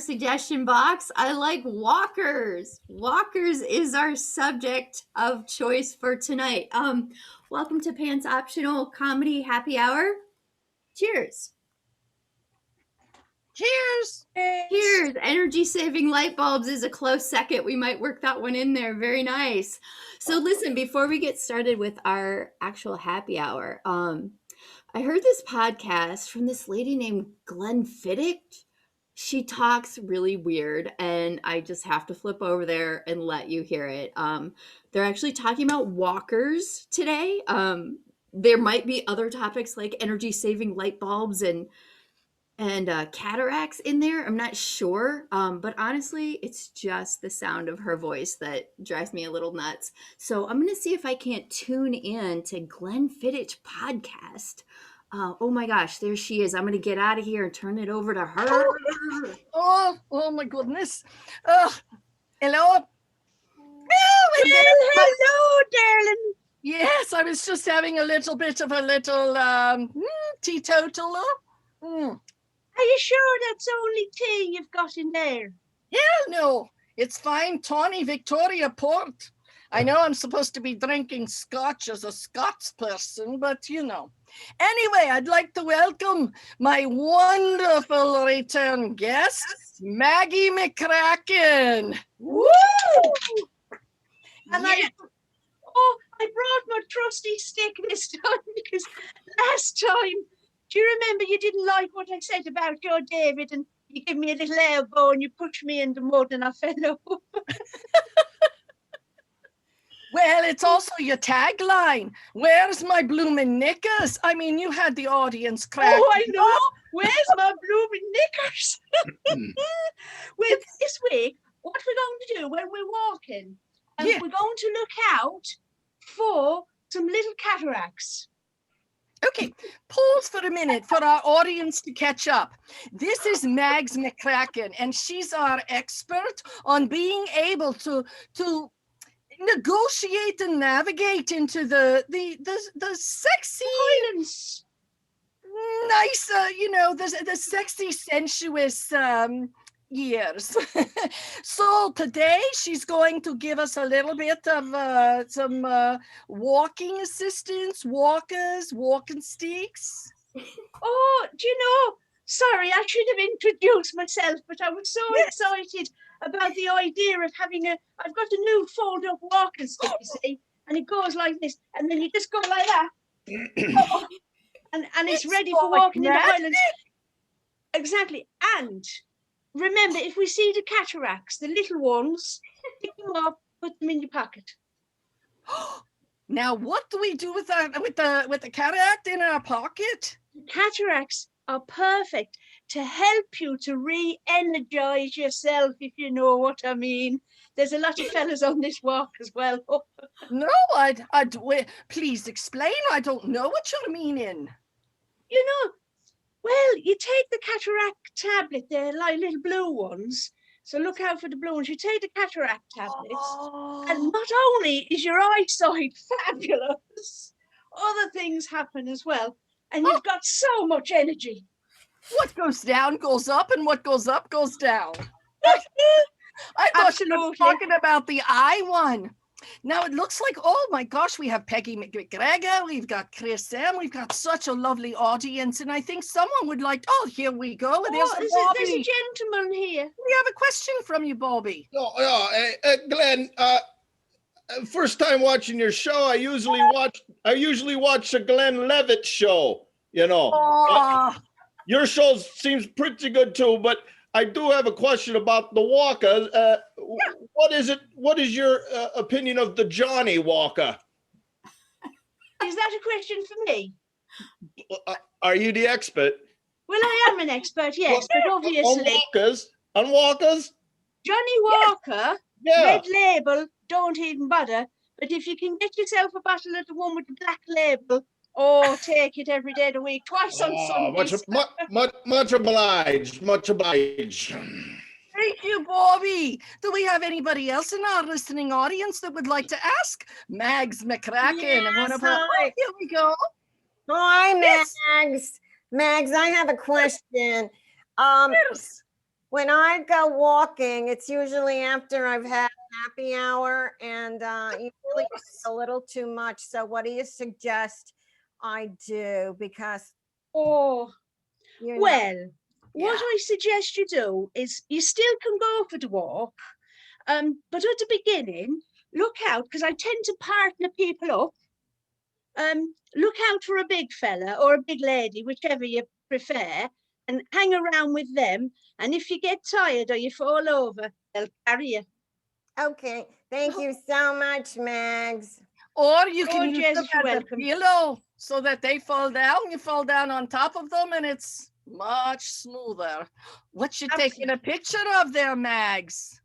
suggestion box. I like walkers. Walkers is our subject of choice for tonight. Welcome to Pants Optional Comedy Happy Hour. Cheers. Cheers. Cheers. Energy saving light bulbs is a close second. We might work that one in there. Very nice. So listen, before we get started with our actual happy hour, I heard this podcast from this lady named Glenn Fiddick. She talks really weird, and I just have to flip over there and let you hear it. They're actually talking about walkers today. There might be other topics like energy saving light bulbs and cataracts in there. I'm not sure. But honestly, it's just the sound of her voice that drives me a little nuts. So I'm going to see if I can't tune in to Glenn Fiddick's podcast. Oh my gosh, there she is. I'm going to get out of here and turn it over to her. Oh my goodness. Hello. Hello, darling. Yes, I was just having a little bit of a little teetotaler. Are you sure that's only tea you've got in there? Hell no, it's fine Tawny Victoria port. I know I'm supposed to be drinking scotch as a Scots person, but you know. Anyway, I'd like to welcome my wonderful return guest, Maggie McCracken. Woo! And I brought my trusty stick this time because last time, do you remember you didn't like what I said about your David and you gave me a little elbow and you pushed me in the mud and I fell over? Well, it's also your tagline. Where's my bloomin' knickers? I mean, you had the audience crack. Oh, I know. Where's my bloomin' knickers? Well, this week, what we're going to do when we're walking, we're going to look out for some little cataracts. Okay, pause for a minute for our audience to catch up. This is Mags McCracken, and she's our expert on being able to negotiate and navigate into the sexy Violence. Nice, the sexy, sensuous years. So today she's going to give us a little bit of some walking assistance, walking sticks. Oh, do you know? Sorry, I should have introduced myself, but I was so excited about the idea of having I've got a new fold-up walking stick, you see, and it goes like this, and then you just go like that, and it's ready for walking in the Highlands. Exactly, and remember, if we see the cataracts, the little ones, pick them up, put them in your pocket. Now, what do we do with the cataract in our pocket? The cataracts are perfect to help you to re-energize yourself, if you know what I mean. There's a lot of fellas on this walk as well. No, please explain. I don't know what you're meaning. You know, well, you take the cataract tablet, they're like little blue ones. So look out for the blue ones. You take the cataract tablets, and not only is your eyesight fabulous, other things happen as well. And you've got so much energy. What goes down goes up, and what goes up goes down. I thought you were talking about the eye one. Now it looks like, oh my gosh, we have Peggy McGregor, we've got Chris M, we've got such a lovely audience, and I think someone would like, here we go. There's a gentleman here. We have a question from you, Bobby. Glenn, first time watching your show. I usually watch the Glenn Levitt show, you know. Your show seems pretty good too, but I do have a question about the Walker. What is your opinion of the Johnny Walker? Is that a question for me? Are you the expert? Well, I am an expert, yes, but obviously. On walkers? Johnny Walker, red label, don't even bother. But if you can get yourself a bottle of the one with the black label, take it every day of the week, twice on Sundays. Much obliged. Much obliged. Thank you, Bobby. Do we have anybody else in our listening audience that would like to ask Mags McCracken? Yes, here we go. Hi, Mags. Mags, I have a question. Yes. When I go walking, it's usually after I've had happy hour and usually it's a little too much. So what do you suggest I do? Because, Oh, you know, well, what yeah. I suggest you do is you still can go for the walk, but at the beginning, look out because I tend to partner people up. Look out for a big fella or a big lady, whichever you prefer, and hang around with them. And if you get tired or you fall over, they'll carry you. Okay. Thank you so much, Mags. Or you Oh, can use them Jesus, you're as a welcome. pillow so that they fall down. You fall down on top of them and it's much smoother. What you taking a picture of there, Mags?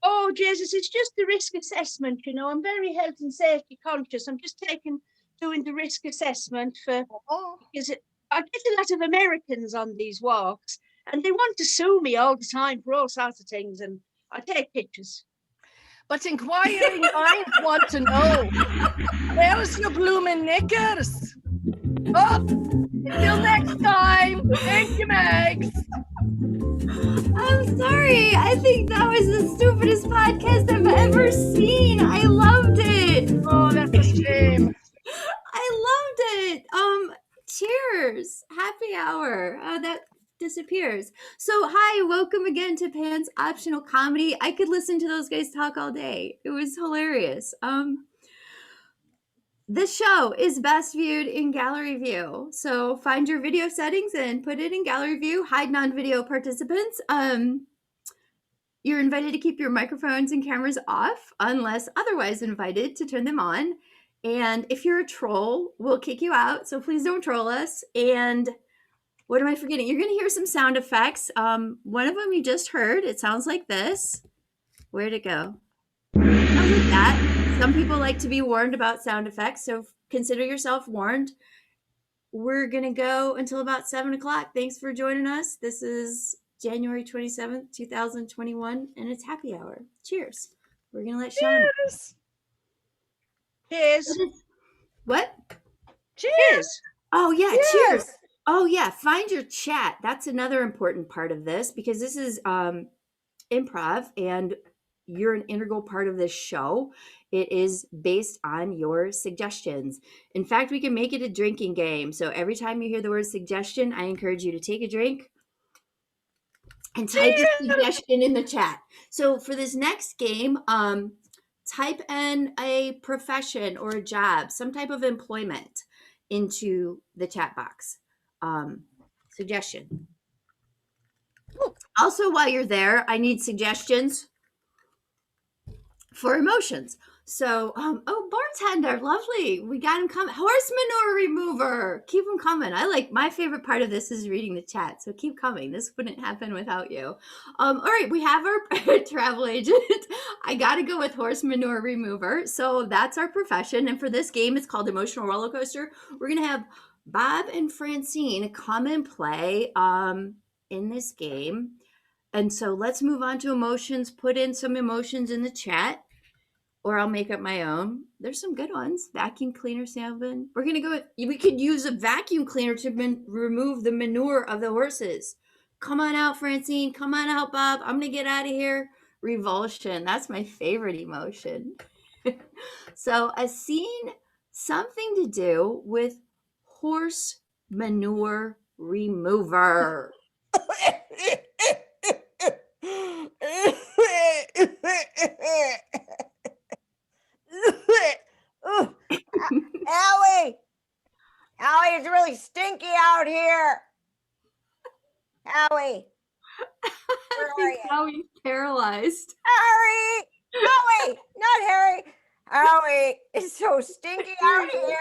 Oh, Jesus, it's just the risk assessment, you know. I'm very health and safety conscious. I'm just doing the risk assessment because I get a lot of Americans on these walks and they want to sue me all the time for all sorts of things, and I take pictures. But inquiring minds want to know, where's your blooming knickers? Oh, until next time. Thank you, Mags. I'm sorry. I think that was the stupidest podcast I've ever seen. I loved it. Oh, that's a shame. I loved it. Cheers. Happy hour. Oh, that disappears. So, hi, welcome again to Pan's Optional Comedy. I could listen to those guys talk all day. It was hilarious. This show is best viewed in gallery view. So find your video settings and put it in gallery view. Hide non-video participants. You're invited to keep your microphones and cameras off unless otherwise invited to turn them on. And if you're a troll, we'll kick you out. So please don't troll us. And what am I forgetting? You're going to hear some sound effects. One of them you just heard. It sounds like this. Where'd it go? Sounds like that. Some people like to be warned about sound effects, so consider yourself warned. We're going to go until about 7 o'clock. Thanks for joining us. This is January 27th, 2021, and it's happy hour. Cheers. We're going to let Sean. Cheers. What? Cheers. Oh, yeah, cheers. Oh, yeah, find your chat. That's another important part of this because this is improv and you're an integral part of this show. It is based on your suggestions. In fact, we can make it a drinking game. So every time you hear the word suggestion, I encourage you to take a drink and type your suggestion in the chat. So for this next game, type in a profession or a job, some type of employment into the chat box. Suggestion. Also, while you're there, I need suggestions for emotions. So, bartender, lovely. We got him coming. Horse manure remover. Keep them coming. My favorite part of this is reading the chat. So keep coming. This wouldn't happen without you. All right, we have our travel agent. I got to go with horse manure remover. So that's our profession. And for this game, it's called Emotional Roller Coaster. We're going to have Bob and Francine come and play in this game. And so let's move on to emotions. Put in some emotions in the chat, or I'll make up my own. There's some good ones. Vacuum cleaner salmon. We're going to go with, we could use a vacuum cleaner to remove the manure of the horses. Come on out, Francine. Come on out, Bob. I'm going to get out of here. Revulsion. That's my favorite emotion. So a scene, something to do with horse manure remover. Allie, it's really stinky out here. Allie, I think Howie's paralyzed. Harry, not Harry. Allie, it's so stinky out here.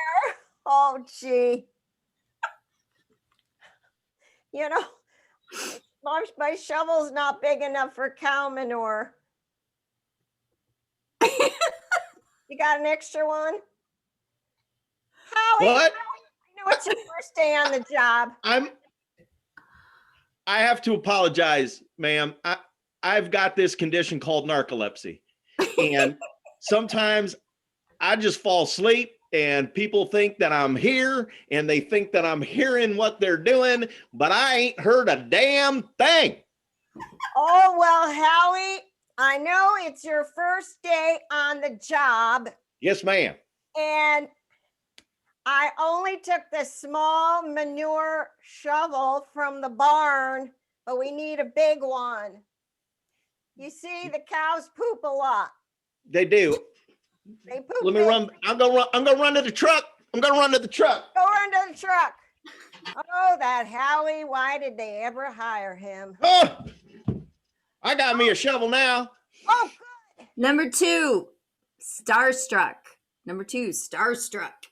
Oh, gee. You know, my shovel's not big enough for cow manure. You got an extra one? Howie, What? I know it's your first day on the job. I have to apologize, ma'am. I've got this condition called narcolepsy. And sometimes I just fall asleep and people think that I'm here and they think that I'm hearing what they're doing, but I ain't heard a damn thing. Oh, well, Howie, I know it's your first day on the job, Yes, ma'am. and I only took the small manure shovel from the barn, but we need a big one. You see, the cows poop a lot. They do. They poop. Let me big. run. I'm gonna run to the truck. I'm gonna run to the truck. Go run to the truck. Oh, that Howie, why did they ever hire him? Oh, I got me a shovel now. Oh, good. Number 2, starstruck. Number 2, starstruck.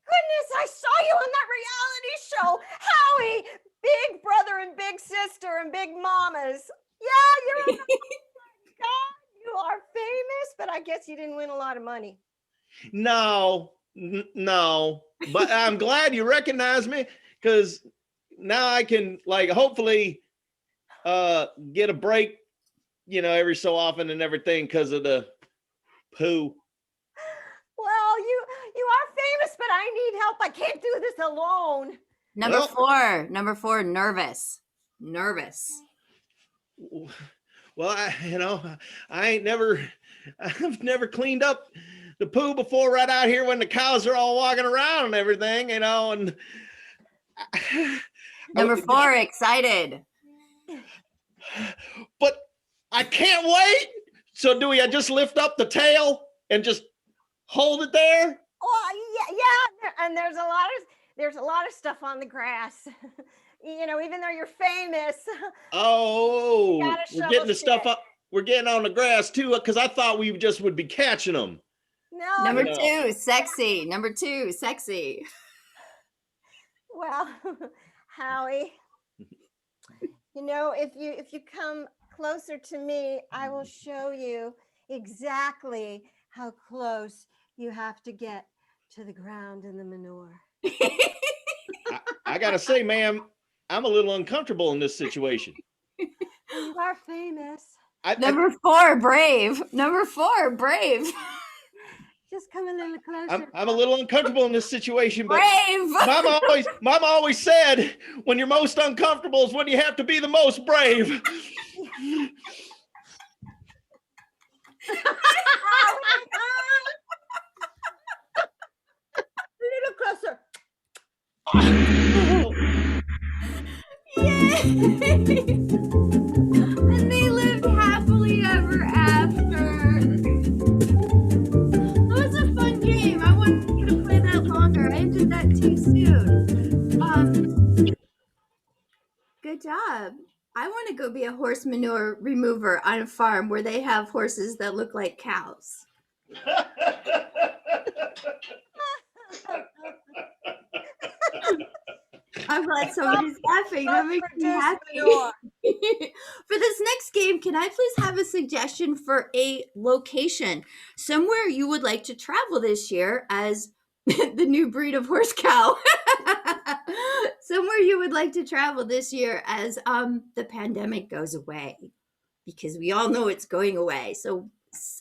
Goodness, I saw you on that reality show. Howie, big brother and big sister and big mamas. Yeah, you're God, you are famous, but I guess you didn't win a lot of money. No, no. But I'm glad you recognize me because now I can like hopefully get a break, you know, every so often and everything because of the poo. Well, you are famous, but I need help. I can't do this alone. Number 4, nervous. Nervous. Well, I've never cleaned up the poo before right out here when the cows are all walking around and everything, you know, and Number 4, excited. But I can't wait. So do I just lift up the tail and just hold it there? Oh, yeah, and there's a lot of stuff on the grass. You know, even though you're famous. Oh, gotta we're shovel getting the shit. stuff up. We're getting on the grass too, because I thought we just would be catching them. No. Number No. 2, sexy. Number 2, sexy. Well, Howie, you know, if you come closer to me, I will show you exactly how close you have to get to the ground and the manure. I gotta say, ma'am, I'm a little uncomfortable in this situation. You are famous. Number 4, brave. Number 4, brave. Just come a little closer. I'm a little uncomfortable in this situation, but Brave. Mama always said, when you're most uncomfortable is when you have to be the most brave. A little closer. Yay! And they lived happily ever after. That was a fun game. I wanted to play that longer. I ended that too soon. Good job. I want to go be a horse manure remover on a farm where they have horses that look like cows. I'm glad somebody's laughing. That makes me happy. For this next game, can I please have a suggestion for a location? Somewhere you would like to travel this year as the new breed of horse cow. Somewhere you would like to travel this year as the pandemic goes away. Because we all know it's going away. So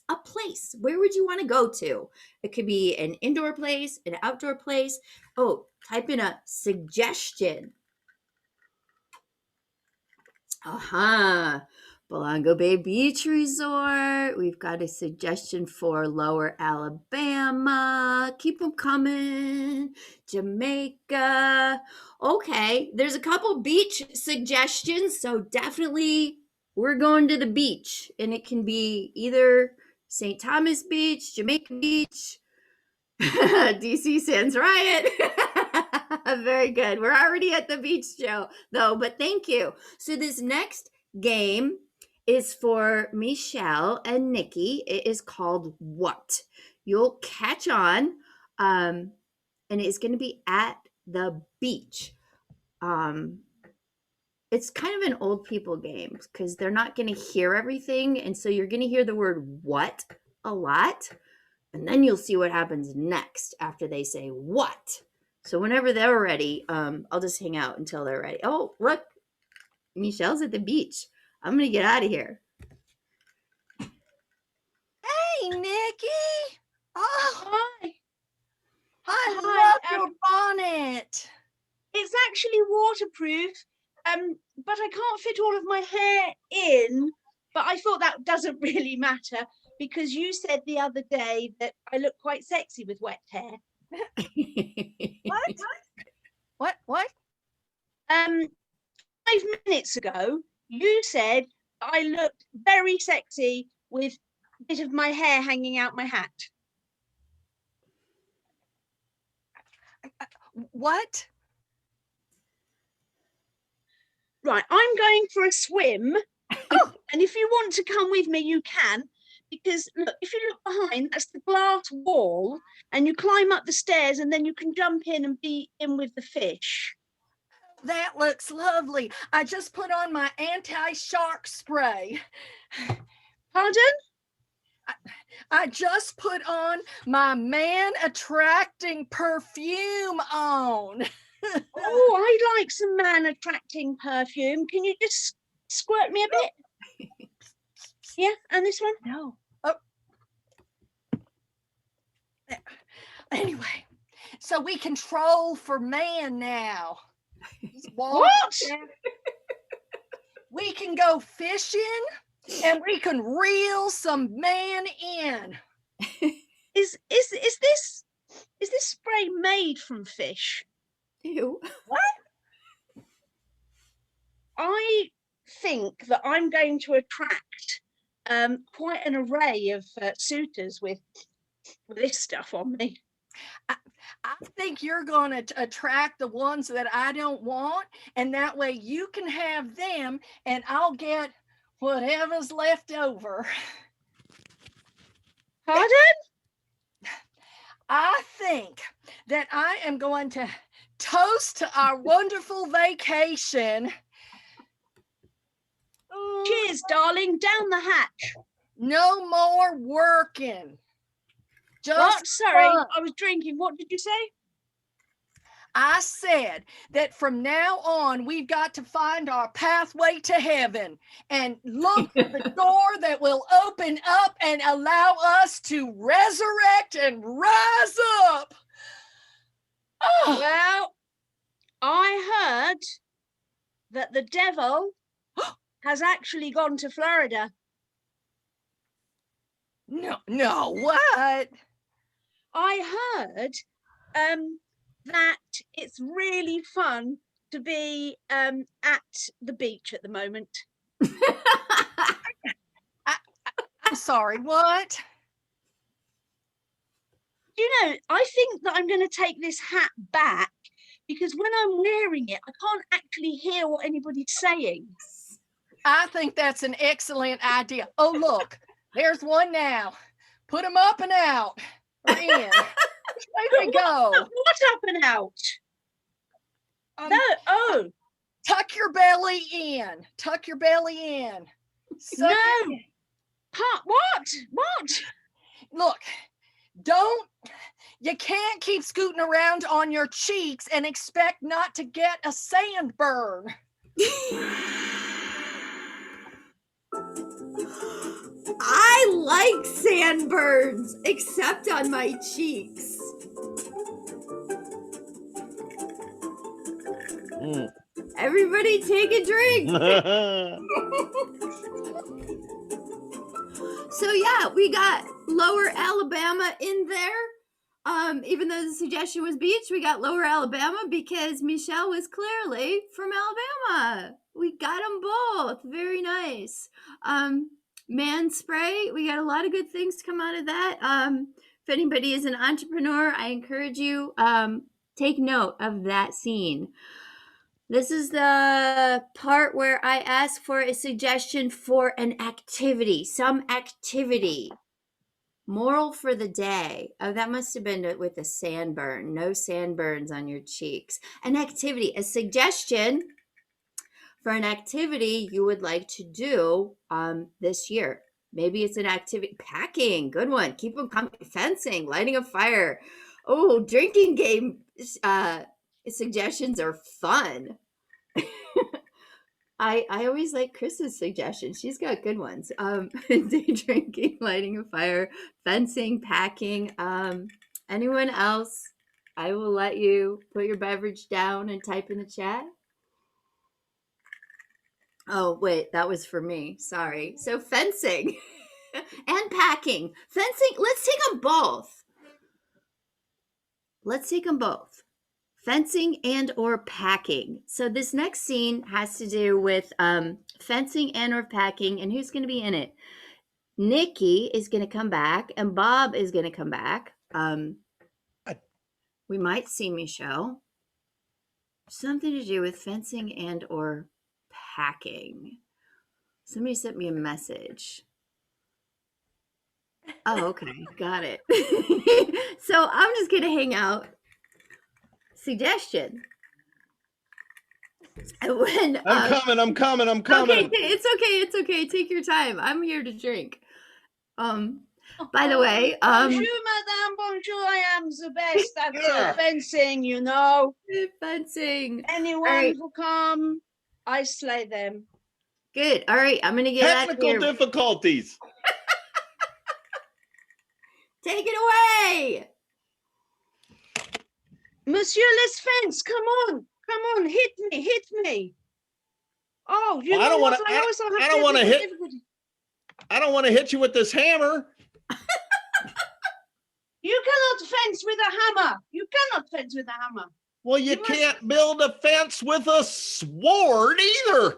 a place, where would you want to go to? It could be an indoor place, an outdoor place. Oh, type in a suggestion. Belongo Bay Beach Resort. We've got a suggestion for Lower Alabama. Keep them coming. Jamaica. Okay, there's a couple beach suggestions, so definitely we're going to the beach, and it can be either St. Thomas Beach, Jamaica Beach, DC Sands Riot. Very good. We're already at the beach show, though, but thank you. So this next game is for Michèle and Niky. It is called What? You'll catch on, and it's going to be at the beach. It's kind of an old people game because they're not going to hear everything, and so you're going to hear the word what a lot, and then you'll see what happens next after they say what. So whenever they're ready, I'll just hang out until they're ready. Oh, look, Michèle's at the beach. I'm going to get out of here. Hey, Niky. Oh, Hi. I Hi, love your bonnet. It's actually waterproof but I can't fit all of my hair in. But I thought that doesn't really matter because you said the other day that I look quite sexy with wet hair. What? 5 minutes ago, you said I looked very sexy with a bit of my hair hanging out my hat. What? Right, I'm going for a swim. Oh, and if you want to come with me, you can. Because look, if you look behind, that's the glass wall, and you climb up the stairs, and then you can jump in and be in with the fish. That looks lovely. I just put on my anti-shark spray. Pardon? I just put on my man-attracting perfume on. Oh, I like some man-attracting perfume. Can you just squirt me a bit? Yeah, and this one? No. Oh. Anyway, so we control for man now. What? We can go fishing and we can reel some man in. Is this spray made from fish? Ew. What? I think that I'm going to attract quite an array of suitors with this stuff on me. I think you're going to attract the ones that I don't want, and that way you can have them and I'll get whatever's left over. Pardon? I think that I am going to toast to our wonderful vacation. Cheers, darling. Down the hatch. No more working. Just What? Sorry, fun. I was drinking. What did you say? I said that from now on, we've got to find our pathway to heaven and look for the door that will open up and allow us to resurrect and rise up. Oh. Well, I heard that the devil has actually gone to Florida. No, what? I heard that it's really fun to be at the beach at the moment. I'm sorry, what? You know, I think that I'm going to take this hat back because when I'm wearing it, I can't actually hear what anybody's saying. I think that's an excellent idea. Oh, look, there's one now. Put them up and out. Or in. Which way they go? What up and out? No, oh. Tuck your belly in. Tuck your belly in. No. What? Look, you can't keep scooting around on your cheeks and expect not to get a sandburn. I like sandburns, except on my cheeks. Everybody take a drink. So yeah, we got Lower Alabama in there. Even though the suggestion was beach, we got Lower Alabama because Michèle was clearly from Alabama. We got them both. Very nice. Man spray, we got a lot of good things to come out of that. If anybody is an entrepreneur, I encourage you, take note of that scene. This is the part where I ask for a suggestion for an activity, some activity. Moral for the day. Oh, that must have been with a sandburn. No sandburns on your cheeks. An activity, a suggestion for an activity you would like to do this year. Maybe it's an activity, packing, good one. Keep them coming, fencing, lighting a fire. Oh, drinking game suggestions are fun. I always like Chris's suggestions. She's got good ones. Day drinking, lighting a fire, fencing, packing. Anyone else? I will let you put your beverage down and type in the chat. Oh, wait, that was for me. Sorry. So fencing and packing. Fencing, let's take them both. Let's take them both. Fencing and or packing. So this next scene has to do with fencing and or packing, and who's going to be in it? Niky is going to come back, and Bob is going to come back. We might see Michèle. Something to do with fencing and or packing. Somebody sent me a message. Oh, okay. Got it. So I'm just going to hang out. Suggestion. When, I'm coming. Okay, it's okay. Take your time. I'm here to drink. By the way, Bonjour, madame. Bonjour. I am the best at fencing, you know. fencing. Anyone right. who come, I slay them. Good. All right, I'm gonna get out of Technical here. difficulties. Take it away. Monsieur, let's fence. Come on, hit me. Oh, you Well, know what? I don't want to hit. I don't want to hit you with this hammer. You cannot fence with a hammer. You cannot fence with a hammer. Well, you can't build a fence with a sword either.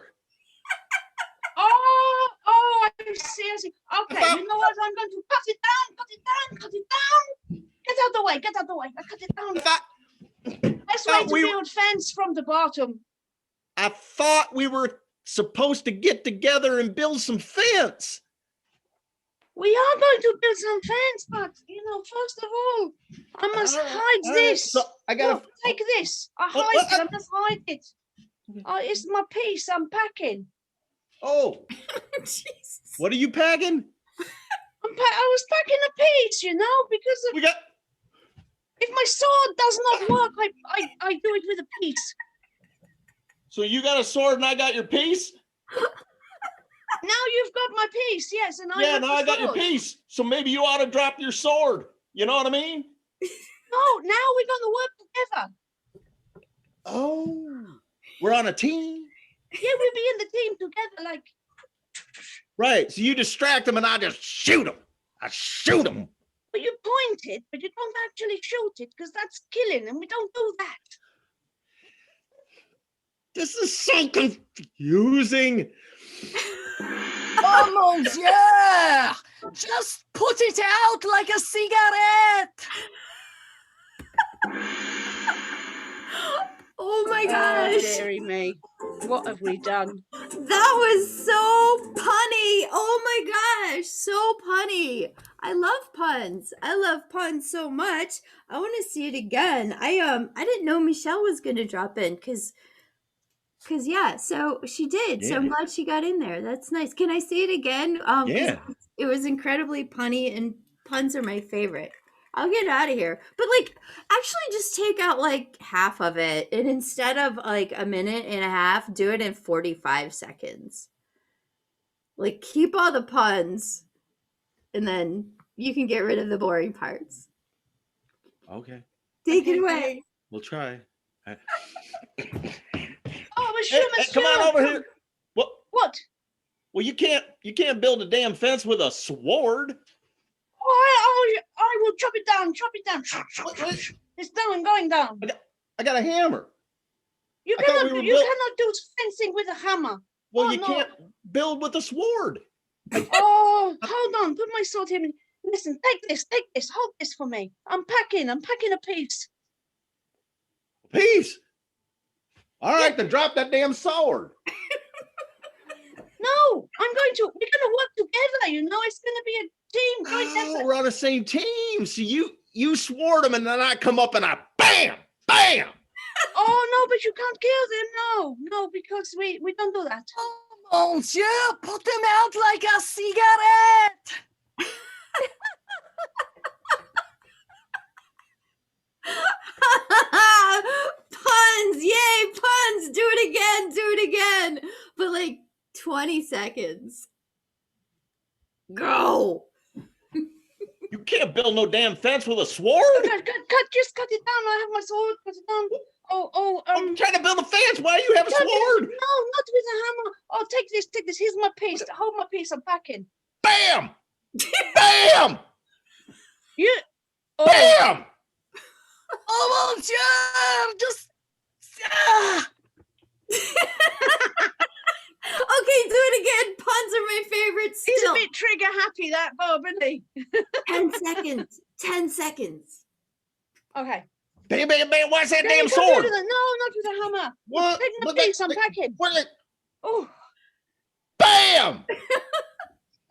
Oh, I see. Okay, you know what? I'm going to cut it down. Get out the way. I cut it down. Best way to build fence from the bottom. I thought we were supposed to get together and build some fence. We are going to build some fence, but first of all, I must hide this. So I gotta take this. I must hide it. It's my piece. I'm packing. Oh, Jesus. What are you packing? I was packing a piece, because if my sword does not work, I do it with a piece. So you got a sword and I got your piece? Now you've got my piece, yes, and I got your piece. So maybe you ought to drop your sword. You know what I mean? No, now we're going to work together. Oh, we're on a team. Yeah, we'll be in the team together, like. Right. So you distract them and I just shoot them. I shoot them. But you point it, but you don't actually shoot it because that's killing, and we don't do that. This is so confusing. Oh, mon Dieu! Just put it out like a cigarette. Oh my gosh. Dearie me. What have we done? That was so punny. Oh my gosh, so punny. I love puns. I love puns so much. I want to see it again. I didn't know Michèle was going to drop in cuz so she did. Yeah. So I'm glad she got in there. That's nice. Can I see it again? Yeah. It was incredibly punny, and puns are my favorite. I'll get out of here. But actually just take out half of it, and instead of a minute and a half, do it in 45 seconds. Keep all the puns, and then you can get rid of the boring parts. Okay. Take it away. We'll try. Monsieur, come on over here. What? Well, you can't build a damn fence with a sword. I will chop it down. It's down, going down. I got a hammer. You cannot do fencing with a hammer. Well, you can't build with a sword. Hold on. Put my sword here. Listen, take this. Hold this for me. I'm packing a piece. A piece? All right, then drop that damn sword. No, we're going to work together, it's going to be a team. We're on the same team. So you swore them and then I come up and I bam. Oh, no, but you can't kill them. No, because we don't do that. Oh, mon Dieu, put them out like a cigarette. Puns, yay, puns. Do it again. But 20 seconds. Go. You can't build no damn fence with a sword. Just cut it down. I have my sword. Cut it down. I'm trying to build a fence. Why do you have a sword? No, not with a hammer. Oh, take this. Here's my piece. Hold my piece. I'm packing. Bam! Bam! You. Oh. Bam! Oh, mon Dieu! Just. Okay, do it again. Puns are my favorite still. He's a bit trigger happy, that Bob, isn't he? 10 seconds. 10 seconds. Okay. Bam, bam, bam. Why's that No, damn you can't sword? do that. No, not with a hammer. What? Take my But piece. I'm that- packing. What? Oh. Bam!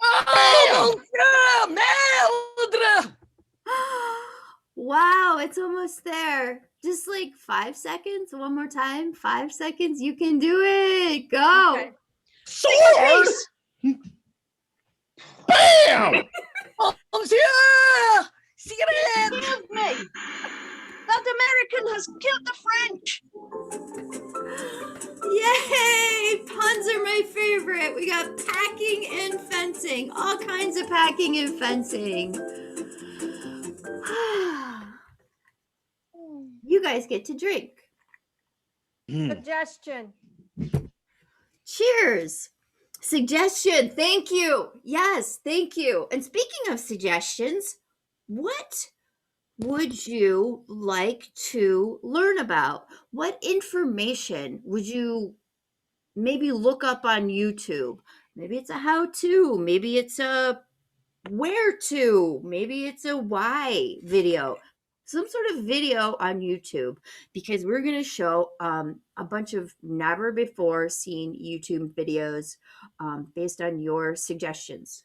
Oh, mon Dieu! Merde! Wow, it's almost there. Just like 5 seconds. One more time. 5 seconds. You can do it. Go. Okay. Sword! Bam! Oh, mon Dieu! Cigarette! Help me. That American has killed the French. Yay! Puns are my favorite. We got packing and fencing. All kinds of packing and fencing. You guys get to drink. Suggestion. Cheers. Suggestion. Thank you. Yes, thank you. And speaking of suggestions, what would you like to learn about? What information would you maybe look up on YouTube? Maybe it's a how-to, maybe it's a where to, maybe it's a why video, some sort of video on YouTube, because we're going to show a bunch of never before seen YouTube videos based on your suggestions.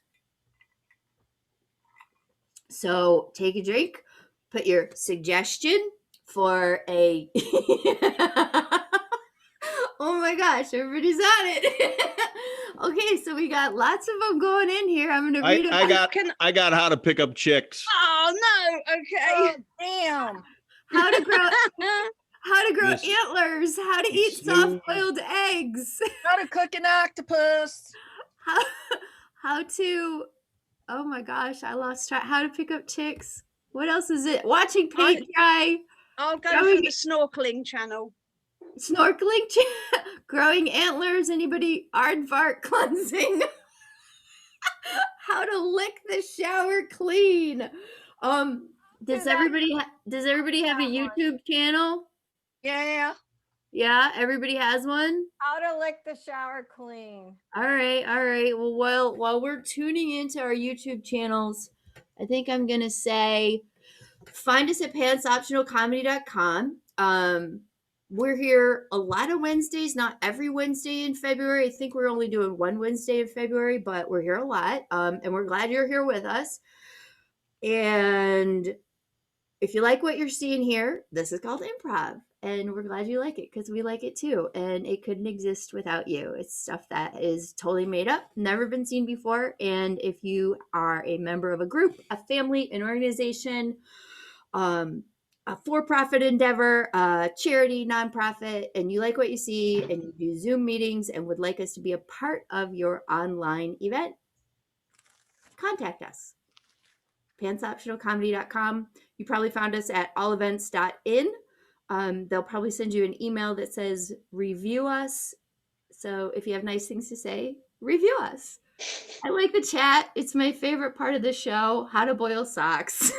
So take a drink, put your suggestion for a oh my gosh, everybody's on it. Okay, so we got lots of them going in here. I'm gonna read them. I got how to pick up chicks. Oh no. Okay. Oh, damn. How to grow Yes. antlers, how to eat soft-boiled eggs, How to cook an octopus. how to, oh my gosh, I lost track. How to pick up chicks. What else is it? Watching paint dry. I'll go Growing- for the snorkeling channel. Snorkeling, growing antlers. Anybody? Aardvark cleansing. How to lick the shower clean. Does everybody have a YouTube channel? Yeah. Yeah, everybody has one. How to lick the shower clean. All right. Well, while we're tuning into our YouTube channels, I think I'm gonna say, find us at pantsoptionalcomedy.com. We're here a lot of Wednesdays, not every Wednesday in February. I think we're only doing one Wednesday in February, but we're here a lot. And we're glad you're here with us. And if you like what you're seeing here, this is called Improv. And we're glad you like it because we like it too. And it couldn't exist without you. It's stuff that is totally made up, never been seen before. And if you are a member of a group, a family, an organization, a for-profit endeavor, a charity, nonprofit, and you like what you see and you do Zoom meetings and would like us to be a part of your online event, contact us. pantsoptionalcomedy.com. You probably found us at allevents.in. They'll probably send you an email that says review us. So if you have nice things to say, review us. I like the chat. It's my favorite part of the show. How to boil socks.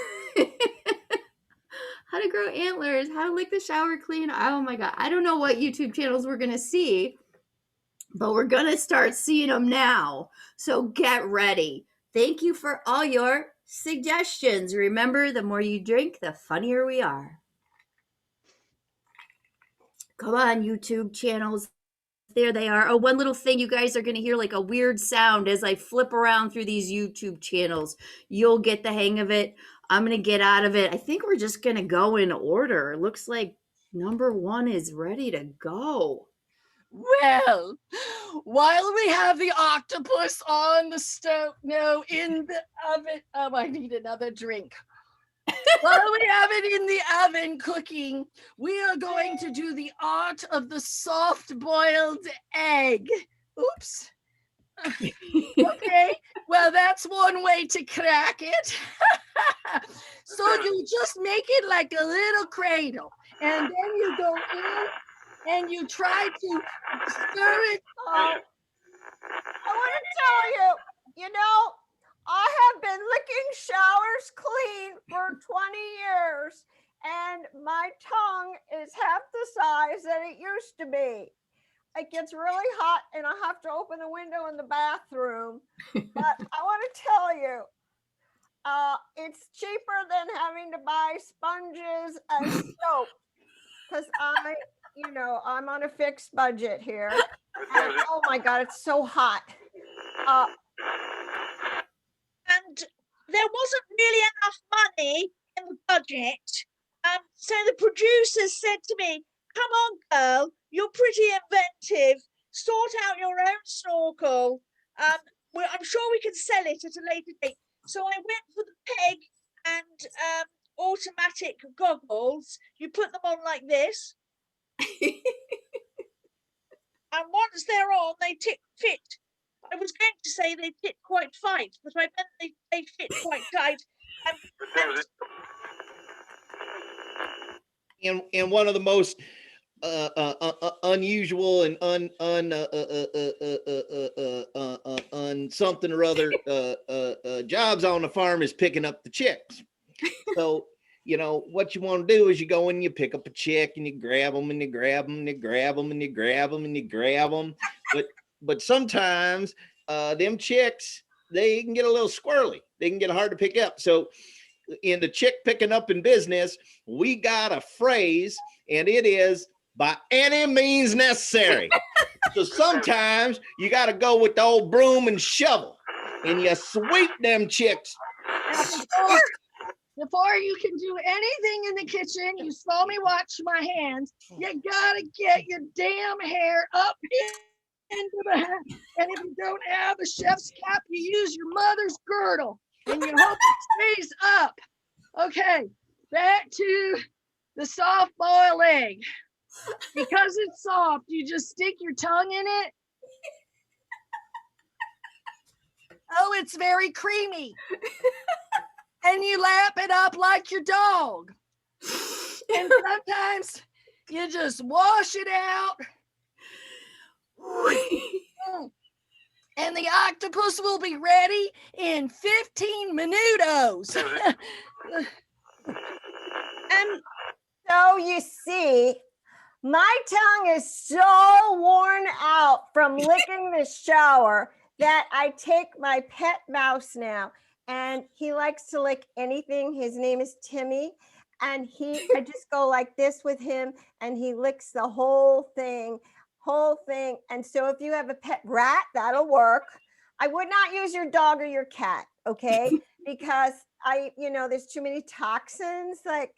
How to grow antlers. How to lick the shower clean. Oh my God. I don't know what YouTube channels we're going to see, but we're going to start seeing them now. So get ready. Thank you for all your suggestions. Remember, the more you drink, the funnier we are. Come on, YouTube channels. There they are. Oh, one little thing, you guys are going to hear like a weird sound as I flip around through these YouTube channels. You'll get the hang of it. I'm going to get out of it. I think we're just going to go in order. It looks like number 1 is ready to go. Well, while we have the octopus on the stove, no, in the oven. Oh, I need another drink. While we have it in the oven cooking, we are going to do the art of the soft-boiled egg. Oops. Okay, well, that's one way to crack it. So you just make it like a little cradle, and then you go in and you try to stir it. Oh, I want to tell you, I have been licking showers clean for 20 years, and my tongue is half the size that it used to be. It gets really hot, and I have to open the window in the bathroom. But I want to tell you, it's cheaper than having to buy sponges and soap, because I'm on a fixed budget here. And oh my God, it's so hot. And there wasn't really enough money in the budget. So the producers said to me, come on, girl, you're pretty inventive. Sort out your own snorkel. I'm sure we can sell it at a later date. So I went for the peg and automatic goggles. You put them on like this. And once they're on, they fit. I was going to say they fit quite tight, but I meant they fit quite tight. And one of the most unusual and something or other jobs on the farm is picking up the chicks. So what you want to do is you go in and you pick up a chick and you grab them and you grab them and you grab them and you grab them and you grab them. But sometimes them chicks, they can get a little squirrely. They can get hard to pick up. So in the chick picking up in business, we got a phrase, and it is by any means necessary. So sometimes you got to go with the old broom and shovel and you sweep them chicks. Before you can do anything in the kitchen, you saw me wash my hands. You gotta get your damn hair up into the hat. And if you don't have a chef's cap, you use your mother's girdle and you hope it stays up. Okay, back to the soft boiled egg. Because it's soft, you just stick your tongue in it. Oh, it's very creamy. And you lap it up like your dog. And sometimes you just wash it out. And the octopus will be ready in 15 minutos. So you see, my tongue is so worn out from licking the shower that I take my pet mouse now, and he likes to lick anything. His name is Timmy, and I just go like this with him, and he licks the whole thing. And so if you have a pet rat, that'll work. I would not use your dog or your cat, okay? Because there's too many toxins, that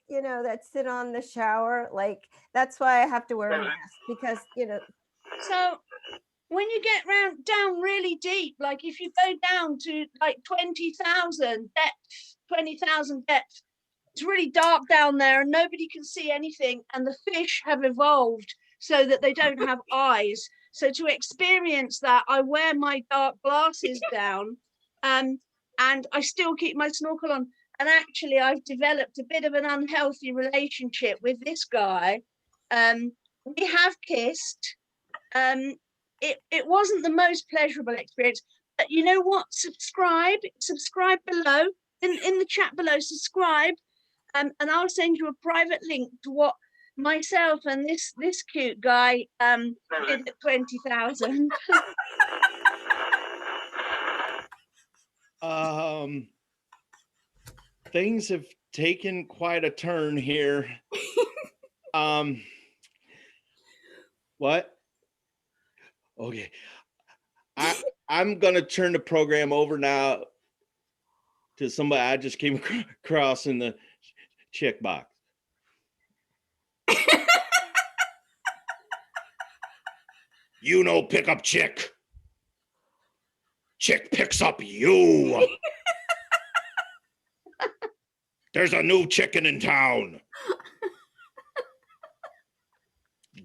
sit on the shower. Like, that's why I have to wear a mask, because, So when you get down really deep, like if you go down to like 20,000 depth, it's really dark down there and nobody can see anything. And the fish have evolved so that they don't have eyes. So to experience that, I wear my dark glasses down, and I still keep my snorkel on. And actually, I've developed a bit of an unhealthy relationship with this guy. We have kissed. It wasn't the most pleasurable experience, but you know what? Subscribe below in the chat below. Subscribe, and I'll send you a private link to what myself and this cute guy did at 20,000. Things have taken quite a turn here. What? Okay. I'm gonna turn the program over now to somebody I just came across in the check box. Pick up chick. Chick picks up you. There's a new chicken in town.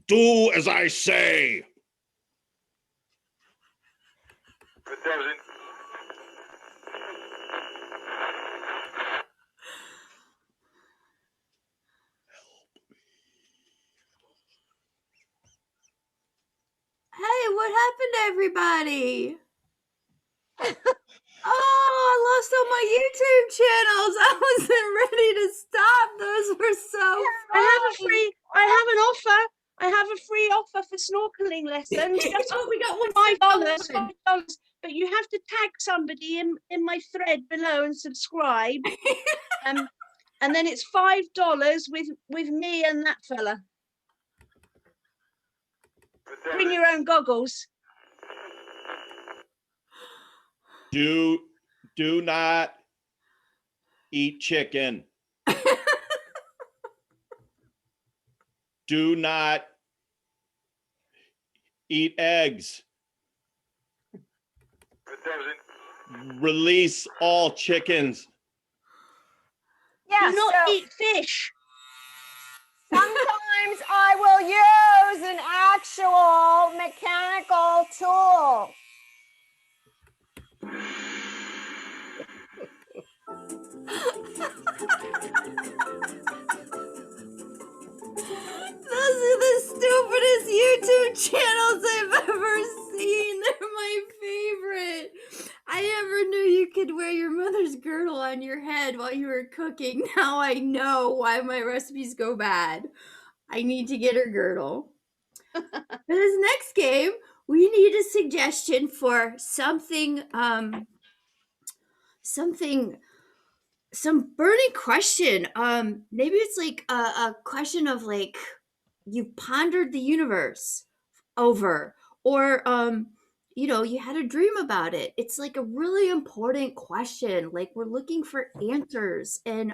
Do as I say. happened to everybody? Oh, I lost all my YouTube channels. I wasn't ready to stop. Those were so I have a fun. free. I have an offer. I have a free offer for snorkeling lessons. Just Oh, we got one $5. $5. $5. But you have to tag somebody in my thread below and subscribe. And then it's $5 with me and that fella. Bring your own goggles. Do not eat chicken. Do not eat eggs. Release all chickens. Yeah, Do not so eat fish. sometimes I will use an actual mechanical tool. Those are the stupidest YouTube channels I've ever seen. They're my favorite. I never knew you could wear your mother's girdle on your head while you were cooking. Now I know why my recipes go bad. I need to get her girdle. For this next game, we need a suggestion for something, some burning question. Maybe it's like a question of like you've pondered the universe over, or you had a dream about it. It's like a really important question. Like we're looking for answers, and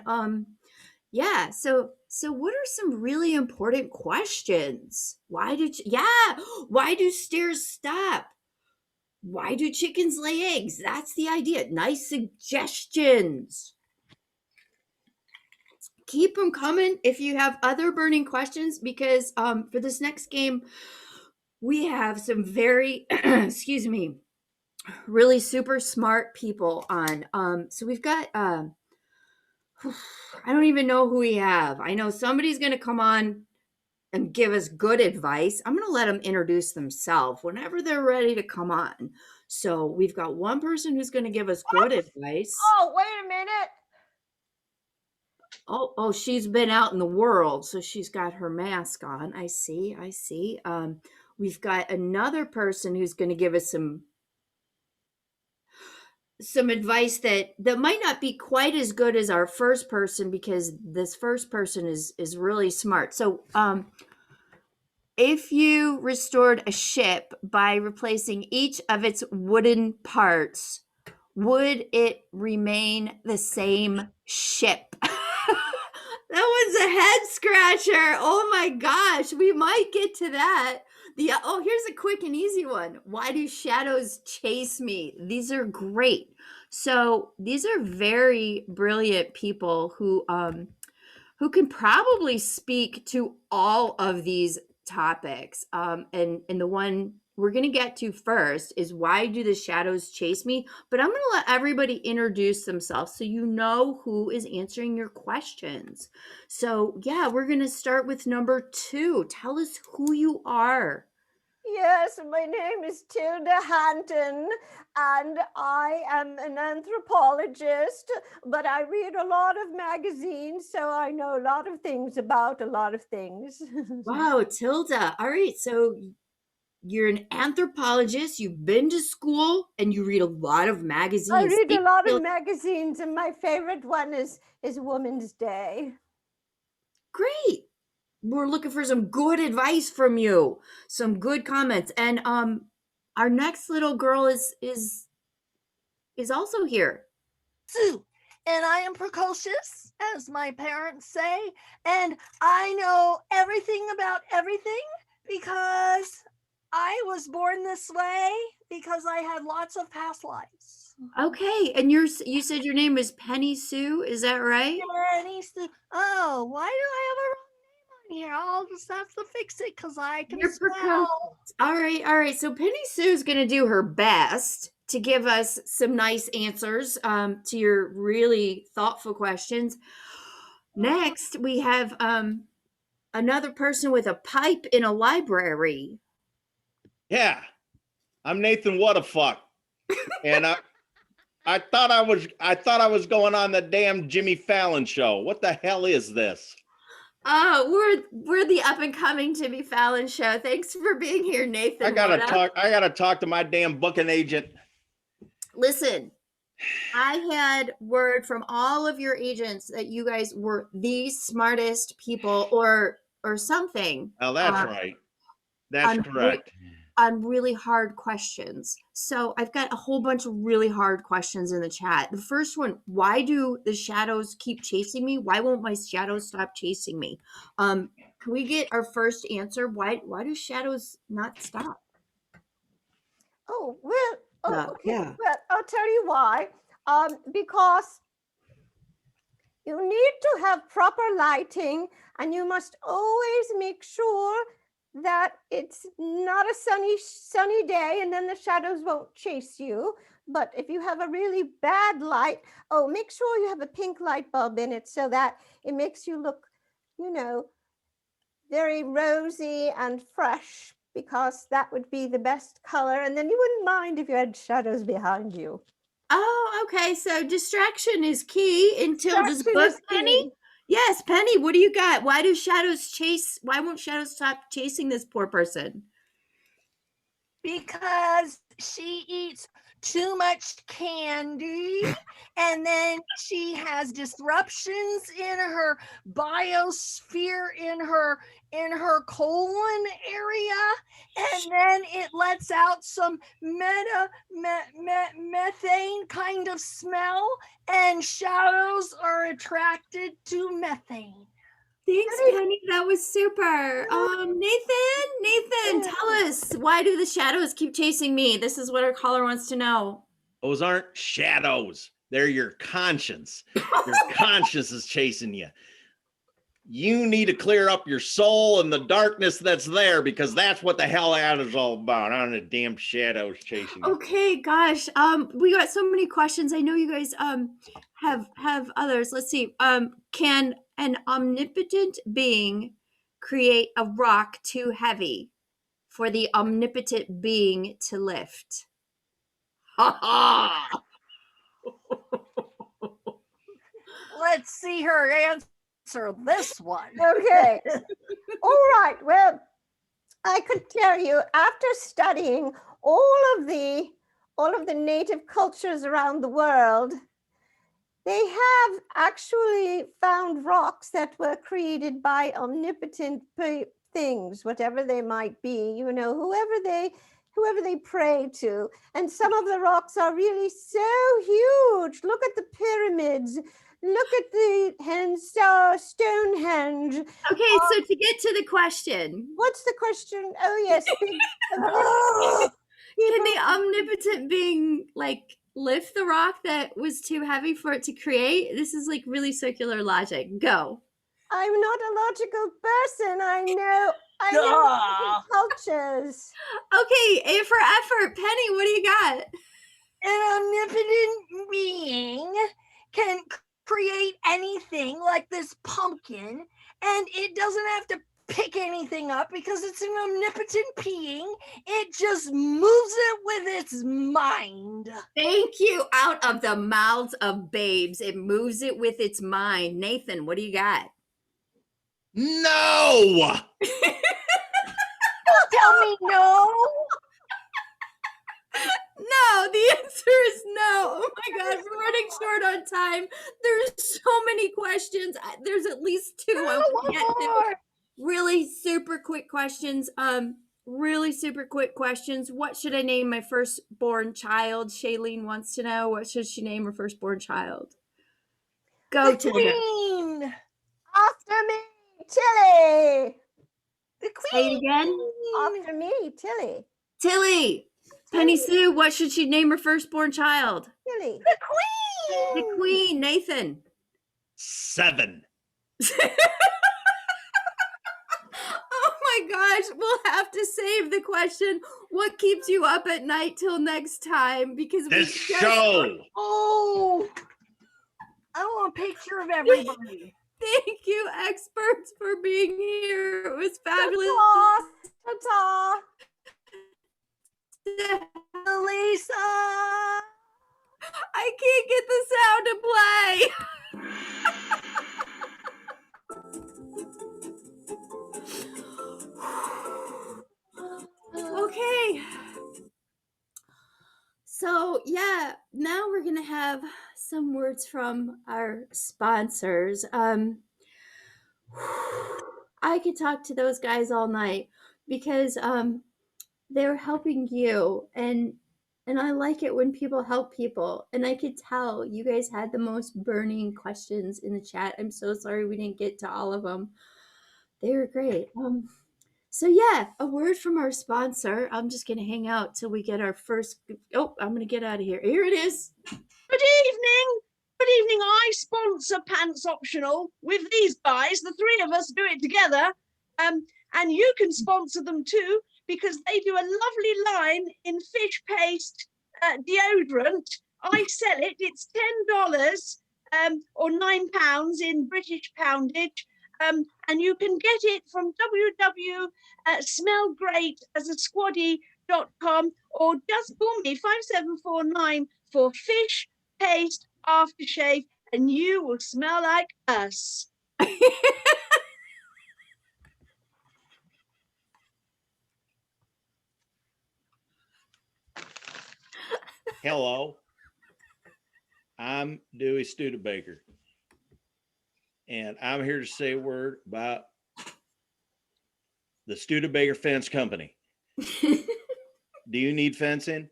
yeah. So what are some really important questions? Why do stairs stop? Why do chickens lay eggs? That's the idea. Nice suggestions. Keep them coming if you have other burning questions, because for this next game we have some very excuse me, really super smart people on. So we've got I don't even know who we have. I know somebody's going to come on and give us good advice. I'm going to let them introduce themselves whenever they're ready to come on. So we've got one person who's going to give us good advice. Oh, wait a minute. Oh, she's been out in the world, so she's got her mask on. I see. We've got another person who's going to give us some advice that might not be quite as good as our first person, because this first person is really smart. So, if you restored a ship by replacing each of its wooden parts, would it remain the same ship? That one's a head scratcher. Oh my gosh, we might get to that. Here's a quick and easy one. Why do shadows chase me? These are great. So these are very brilliant people who can probably speak to all of these topics. And the one we're going to get to first is, why do the shadows chase me? But I'm going to let everybody introduce themselves so you know who is answering your questions. So yeah, we're going to start with number 2. Tell us who you are. Yes, my name is Tilda Hanton, and I am an anthropologist, but I read a lot of magazines, so I know a lot of things about a lot of things. Wow, Tilda. All right, so you're an anthropologist, you've been to school, and you read a lot of magazines. I read a lot of magazines, and my favorite one is Women's Day. Great. We're looking for some good advice from you, some good comments. And our next little girl is also here. Sue, and I am precocious, as my parents say, and I know everything about everything because I was born this way because I had lots of past lives. Okay, and you said your name is Penny Sue, is that right? Penny Sue. Oh, why do I have a wrong name on here? I'll just have to fix it because I can spell. All right. So Penny Sue's going to do her best to give us some nice answers to your really thoughtful questions. Next, we have another person with a pipe in a library. Yeah. I'm Nathan What a Fuck. And I thought I was going on the damn Jimmy Fallon show. What the hell is this? Oh, we're the up and coming Jimmy Fallon show. Thanks for being here, Nathan. I gotta talk to my damn booking agent. Listen, I had word from all of your agents that you guys were the smartest people or something. Oh, that's right. That's correct. On really hard questions. So I've got a whole bunch of really hard questions in the chat. The first one, why do the shadows keep chasing me? Why won't my shadows stop chasing me? Can we get our first answer? Why do shadows not stop? Oh, well, No, okay. yeah. Well, I'll tell you why. Because you need to have proper lighting, and you must always make sure that it's not a sunny day, and then the shadows won't chase you. But if you have a really bad light, make sure you have a pink light bulb in it so that it makes you look, very rosy and fresh, because that would be the best color. And then you wouldn't mind if you had shadows behind you. Oh, okay. So distraction is key until this Distraction book, is Penny. key. Yes, Penny, what do you got? Why won't shadows stop chasing this poor person? Because she eats too much candy, and then she has disruptions in her biosphere, in her colon area, and then it lets out some methane kind of smell, and shadows are attracted to methane. Thanks, Penny. That was super. Nathan, tell us, why do the shadows keep chasing me? This is what our caller wants to know. Those aren't shadows. They're your conscience. Your conscience is chasing you. You need to clear up your soul and the darkness that's there, because that's what the hell that is all about. Aren't the damn shadows chasing you? Okay, gosh. We got so many questions. I know you guys have others. Let's see. Can an omnipotent being create a rock too heavy for the omnipotent being to lift? Ha ha! Let's see her answer this one. Okay. All right. Well, I could tell you, after studying all of the native cultures around the world, they have actually found rocks that were created by omnipotent things, whatever they might be, whoever they pray to. And some of the rocks are really so huge. Look at the pyramids. Look at the Stonehenge. Okay, so to get to the question. What's the question? Oh, yes. Can the omnipotent being lift the rock that was too heavy for it to create? This is really circular logic. Go. I'm not a logical person. I know cultures. Okay, A for effort. Penny, what do you got? An omnipotent being can create anything like this pumpkin, and it doesn't have to pick anything up because it's an omnipotent being. It just moves it with its mind. Thank you. Out of the mouths of babes, it moves it with its mind. Nathan, what do you got? No! Don't tell me no. No, the answer is no. Oh my God, we're running short on time. There's so many questions. There's at least two I want to get to. Really super quick questions. What should I name my firstborn child? Shailene wants to know. What should she name her firstborn child? Go, The Tilda. queen. After me, Tilly. The Say queen. it again. After me, Tilly. Tilly. Penny Sue, what should she name her firstborn child? Tilly. The queen. The queen. Nathan. 7. Oh my gosh, we'll have to save the question, what keeps you up at night till next time? Because This show. Oh, I want a picture of everybody. Thank you, experts, for being here. It was fabulous. Ta-ta. Lisa. I can't get the sound to play. Okay. So, yeah, now we're going to have some words from our sponsors. I could talk to those guys all night because they're helping you, and I like it when people help people. And I could tell you guys had the most burning questions in the chat. I'm so sorry we didn't get to all of them. They were great. So yeah, a word from our sponsor. I'm just gonna hang out till we get our first. Oh, I'm gonna get out of here. Here it is. Good evening. Good evening. I sponsor Pants Optional with these guys. The three of us do it together. And you can sponsor them too because they do a lovely line in fish paste deodorant. I sell it. It's $10 or £9 in British poundage. And you can get it from www.smellgreatasasquaddy.com or just call me 5749 for fish paste aftershave, and you will smell like us. Hello, I'm Dewey Studebaker, and I'm here to say a word about the Studebaker Fence Company. Do you need fencing?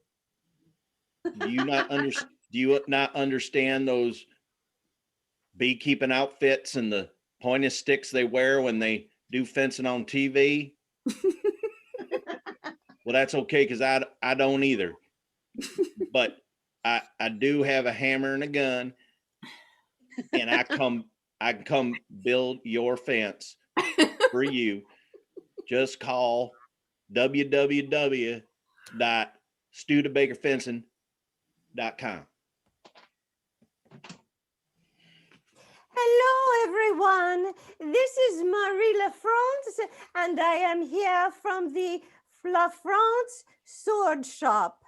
Do you not understand those beekeeping outfits and the pointy sticks they wear when they do fencing on TV? Well, that's okay because I don't either. But I do have a hammer and a gun, and I can come build your fence for you. Just call www.studebakerfencing.com. Hello, everyone. This is Marie LaFrance, and I am here from the LaFrance Sword Shop.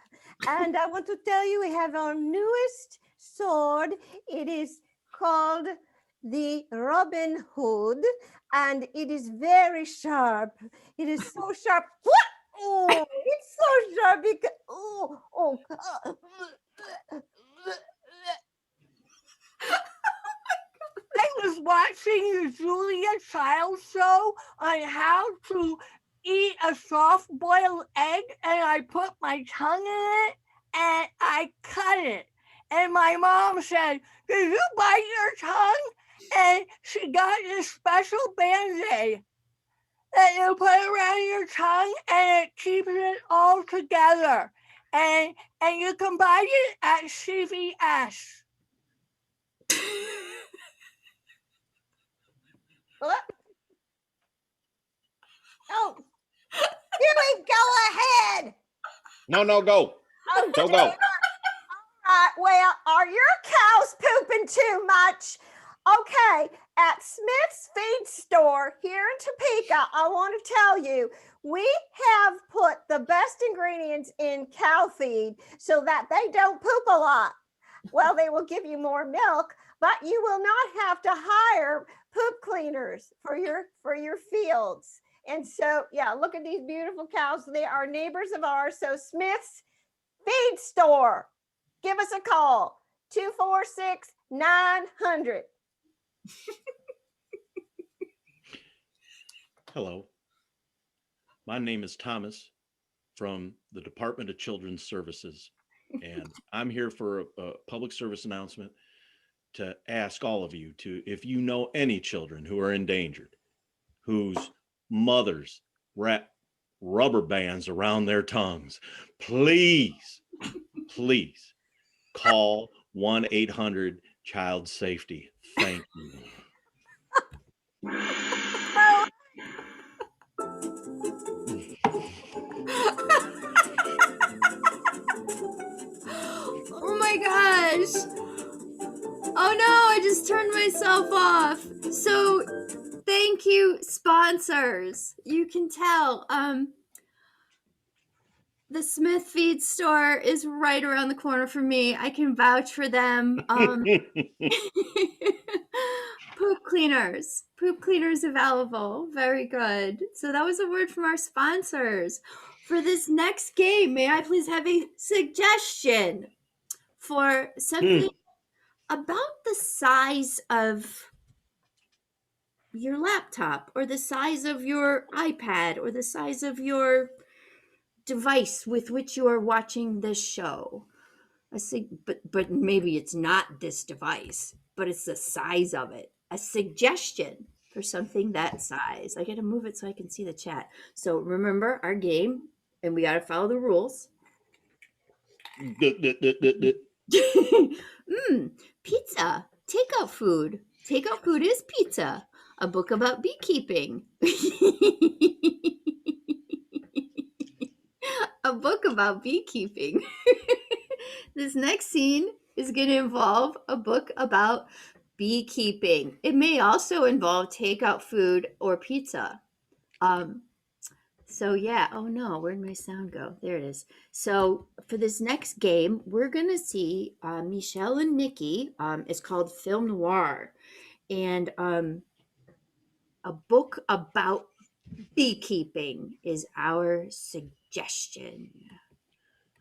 And I want to tell you, we have our newest sword. It is called the Robin Hood, and it is very sharp. It is so sharp. Oh, it's so sharp because, I was watching the Julia Child show on how to eat a soft boiled egg, and I put my tongue in it and I cut it. And my mom said, "Did you bite your tongue?" And she got this special band-aid that you put around your tongue and it keeps it all together. And you can buy it at CVS. Oh, Dewey, go ahead. No, go. Oh, Go. All right, well, are your cows pooping too much? Okay, at Smith's Feed Store here in Topeka, I want to tell you, we have put the best ingredients in cow feed so that they don't poop a lot. Well, they will give you more milk, but you will not have to hire poop cleaners for your fields. And so, yeah, look at these beautiful cows. They are neighbors of ours. So Smith's Feed Store, give us a call, 246-900. Hello. My name is Thomas from the Department of Children's Services, and I'm here for a public service announcement to ask all of you to, if you know any children who are endangered, whose mothers wrap rubber bands around their tongues, please call 1-800-CHILD SAFETY. Thank you. Oh my gosh. Oh no, I just turned myself off. So thank you, sponsors. You can tell. The Smith Feed store is right around the corner from me. I can vouch for them. Poop cleaners available. Very good. So that was a word from our sponsors. For this next game, may I please have a suggestion for something about the size of your laptop or the size of your iPad or the size of your device with which you are watching this show? But maybe it's not this device, but it's the size of it. A suggestion for something that size. I got to move it so I can see the chat. So remember our game, and we got to follow the rules. Pizza. Takeout food. Takeout food is pizza. A book about beekeeping. A book about beekeeping. This next scene is going to involve a book about beekeeping. It may also involve takeout food or pizza. So yeah, oh no, where'd my sound go? There it is. So for this next game, we're going to see Michèle and Niky. It's called Film Noir. And a book about beekeeping is our suggestion.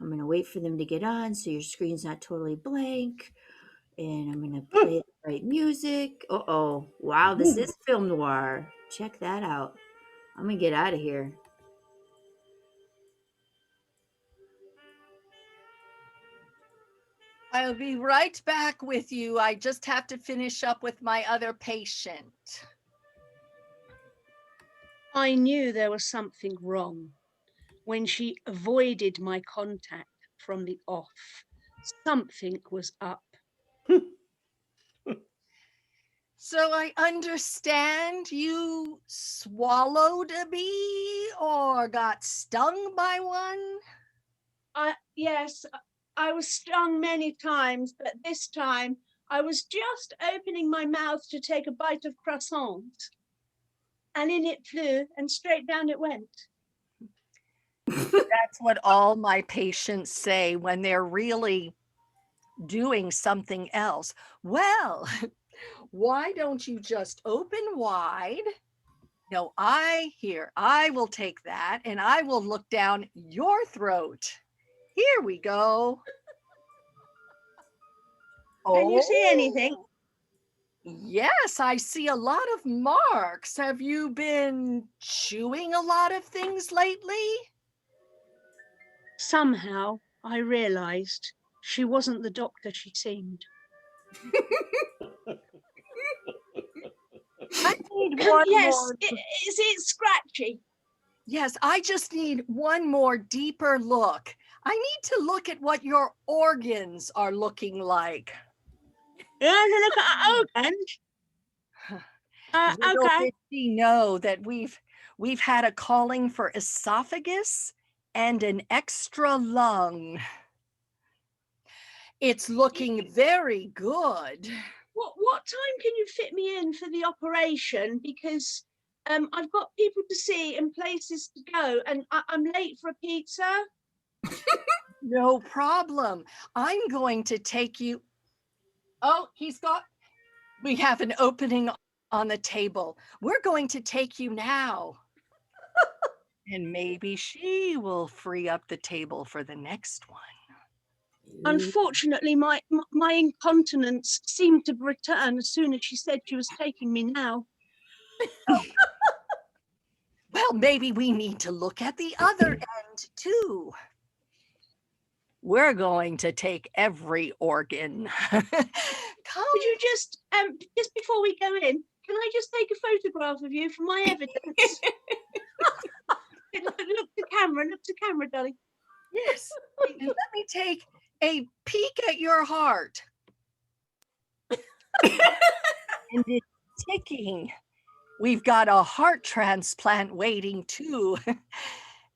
I'm going to wait for them to get on so your screen's not totally blank. And I'm going to play the right music. Uh-oh. Wow, this is Film Noir. Check that out. I'm going to get out of here. I'll be right back with you. I just have to finish up with my other patient. I knew there was something wrong when she avoided my contact from the off. Something was up. So I understand you swallowed a bee or got stung by one? Yes, I was stung many times, but this time I was just opening my mouth to take a bite of croissant. And in it flew and straight down it went. That's what all my patients say when they're really doing something else. Well, why don't you just open wide? No, I will take that and I will look down your throat. Here we go. Can you see anything? Yes, I see a lot of marks. Have you been chewing a lot of things lately? Somehow I realized she wasn't the doctor she seemed. I need one Yes, more. is it scratchy? Yes, I just need one more deeper look. I need to look at what your organs are looking like. You want to look at organs? Little Okay. did she know that we've had a calling for esophagus and an extra lung. It's looking very good. What time can you fit me in for the operation? Because I've got people to see and places to go, and I'm late for a pizza. No problem. I'm going to take you. Oh, we have an opening on the table. We're going to take you now. And maybe she will free up the table for the next one. Unfortunately, my incontinence seemed to return as soon as she said she was taking me now. Well, maybe we need to look at the other end too. We're going to take every organ. Come. Could you just before we go in, can I just take a photograph of you for my evidence? Look to camera, darling. Yes. And let me take a peek at your heart. And it's ticking. We've got a heart transplant waiting too.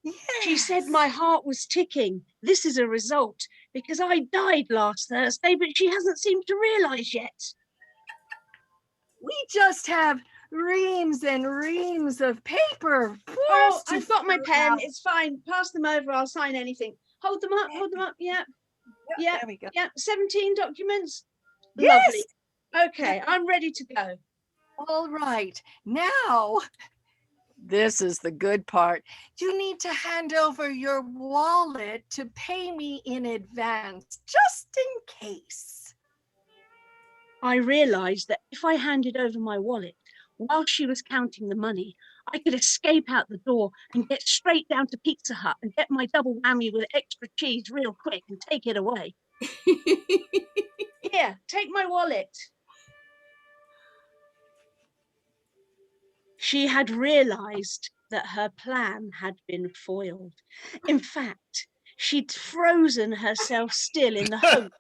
Yes. She said my heart was ticking. This is a result because I died last Thursday, but she hasn't seemed to realize yet. We just have reams and reams of paper. Oh, I've got my pen. It's fine. Pass them over. I'll sign anything. Hold them up. Hold them up. Yeah. Yeah. There we go. Yeah. 17 documents. Yes. Lovely. Okay. I'm ready to go. All right. Now, this is the good part. You need to hand over your wallet to pay me in advance, just in case. I realized that if I handed over my wallet while she was counting the money, I could escape out the door and get straight down to Pizza Hut and get my double whammy with extra cheese real quick and take it away. Here, take my wallet. She had realized that her plan had been foiled. In fact, she'd frozen herself still in the hope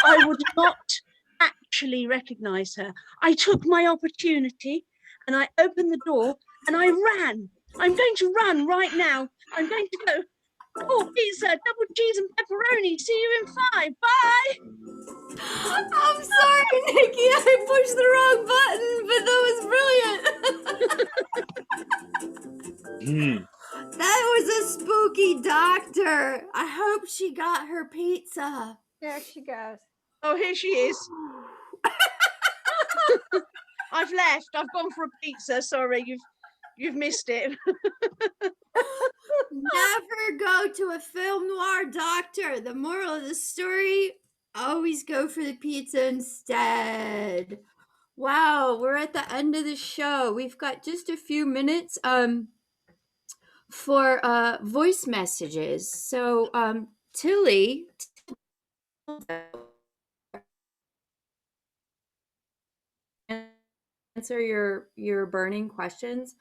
I would not actually recognize her. I took my opportunity and I opened the door and I ran. I'm going to run right now. I'm going to go. Oh, pizza, double cheese and pepperoni. See you in 5. Bye. I'm sorry, Niky. I pushed the wrong button, but that was brilliant. That was a spooky doctor. I hope she got her pizza. There she goes. Oh, here she is. I've left. I've gone for a pizza. Sorry, you've missed it. Never go to a film noir doctor. The moral of the story, always go for the pizza instead. Wow, we're at the end of the show. We've got just a few minutes for voice messages. So Tilly, answer your burning questions.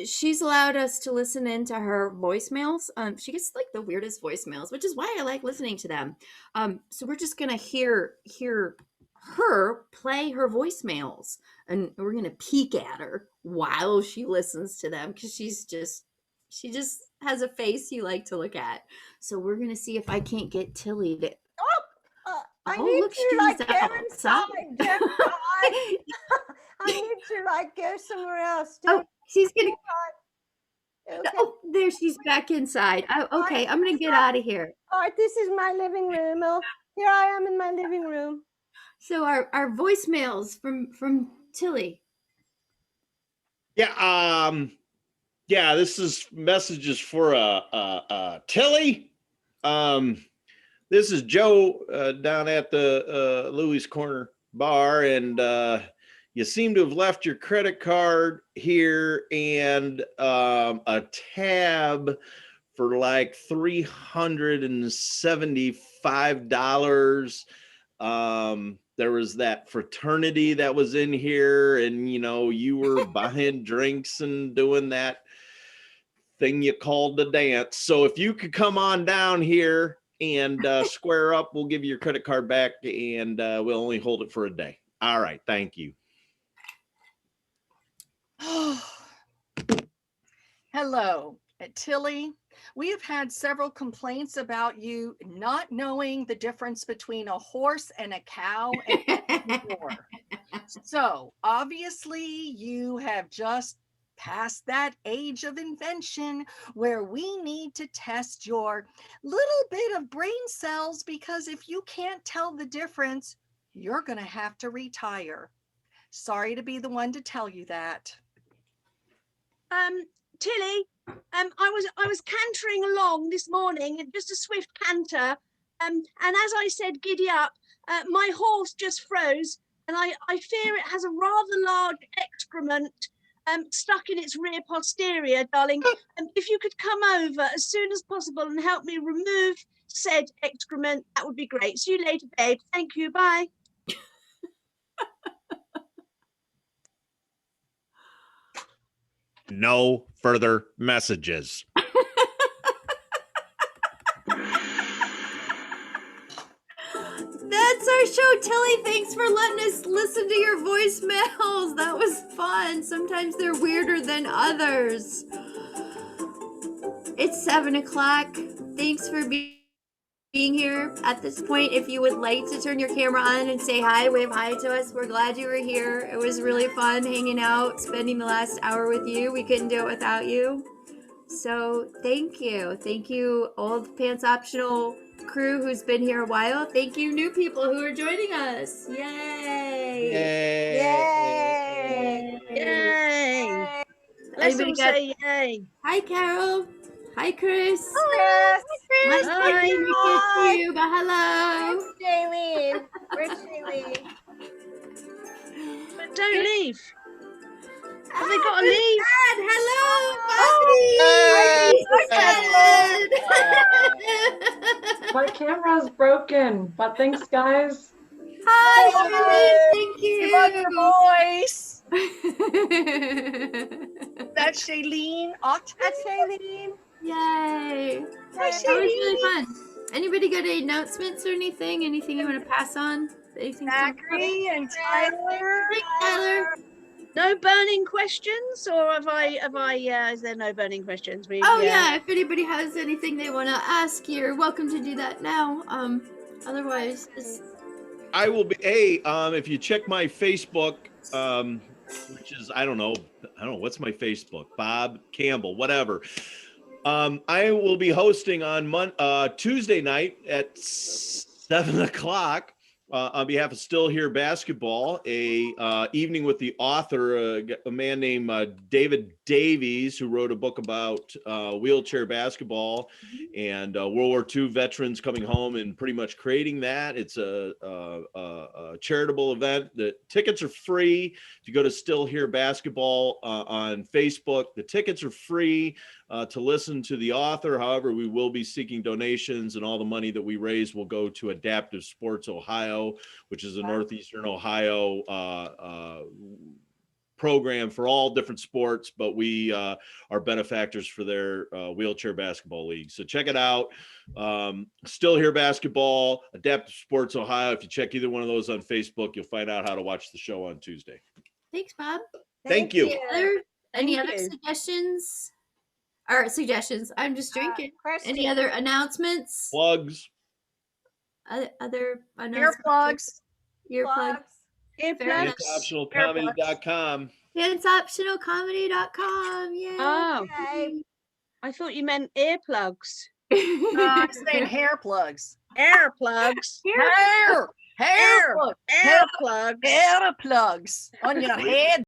She's allowed us to listen into her voicemails. She gets like the weirdest voicemails, which is why I like listening to them. So we're just gonna hear her play her voicemails, and we're gonna peek at her while she listens to them because she just has a face you like to look at. So we're gonna see if I can't get Tilly to. I Oh, need look, to like she's go outside. inside. I need to like go somewhere else. Oh, she's gonna. Okay. Oh, there she's back inside. Oh, okay, I'm gonna get out of here. All right, this is my living room. Oh, here I am in my living room. So our voicemails from Tilly. Yeah, this is messages for Tilly. This is Joe down at the Louis Corner Bar, and you seem to have left your credit card here and a tab for like $375. There was that fraternity that was in here, and you were buying drinks and doing that thing you called the dance. So if you could come on down here and square up, we'll give you your credit card back, and we'll only hold it for a day. All right, thank you. Hello, Tilly. We have had several complaints about you not knowing the difference between a horse and a cow and more. So obviously you have just passed that age of invention where we need to test your little bit of brain cells, because if you can't tell the difference, you're going to have to retire. Sorry to be the one to tell you that. Tilly, I was cantering along this morning, just a swift canter, and as I said, giddy up, my horse just froze, and I fear it has a rather large excrement stuck in its rear posterior, darling. If you could come over as soon as possible and help me remove said excrement, that would be great. See you later, babe. Thank you. Bye. No further messages. That's our show, Tilly. Thanks for letting us listen to your voicemails. That was fun. Sometimes they're weirder than others. It's 7 o'clock. Thanks for being being here at this point. If you would like to turn your camera on and say hi, wave hi to us. We're glad you were here. It was really fun hanging out, spending the last hour with you. We couldn't do it without you. So thank you. Thank you, Old Pants Optional crew who's been here a while. Thank you, new people who are joining us. Yay! Yay! Yay! Let's Anybody all got? say yay. Hi, Carol. Hi, Chris. Chris. Nice Hi. to meet you, but hello. Where's Shailene? Where's Shailene? But don't leave. Have they got to leave? Dad, hello, Bobby. My camera's broken, but thanks, guys. Hi, Shailene. We love your voice. Thank you. That's Shailene. Ott. That's Shailene. Yay. Hi, That was really fun. Anybody got any announcements or anything? Anything you want to pass on? Anything? Zachary and Tyler. Thanks, Tyler. No burning questions, or is there no burning questions? Yeah, if anybody has anything they want to ask, you're welcome to do that now. Otherwise, I will be. If you check my Facebook, which is I don't know what's my Facebook, Bob Campbell, whatever. I will be hosting on Tuesday night at 7:00 on behalf of Still Here Basketball, a evening with the author, a man named David Davies, who wrote a book about wheelchair basketball and World War II veterans coming home and pretty much creating that. It's a charitable event. The tickets are free. If you go to Still Here Basketball on Facebook, the tickets are free to listen to the author. However, we will be seeking donations, and all the money that we raise will go to Adaptive Sports Ohio, which is a Northeastern Ohio program for all different sports, but we are benefactors for their wheelchair basketball league. So check it out. Still Here Basketball, Adaptive Sports Ohio. If you check either one of those on Facebook, you'll find out how to watch the show on Tuesday. thanks, Bob. Thank you. Any Thank other you. suggestions? Or suggestions? I'm just drinking. Any Question. other announcements? Plugs. Other announcements? Earplugs. Earplugs. Earplugs. DanceOptionalComedy.com. DanceOptionalComedy.com. Yay. Oh, Okay. I thought you meant earplugs. I'm saying hair plugs. Air plugs. Hair. Hair. Air plugs. Hair plugs on your head.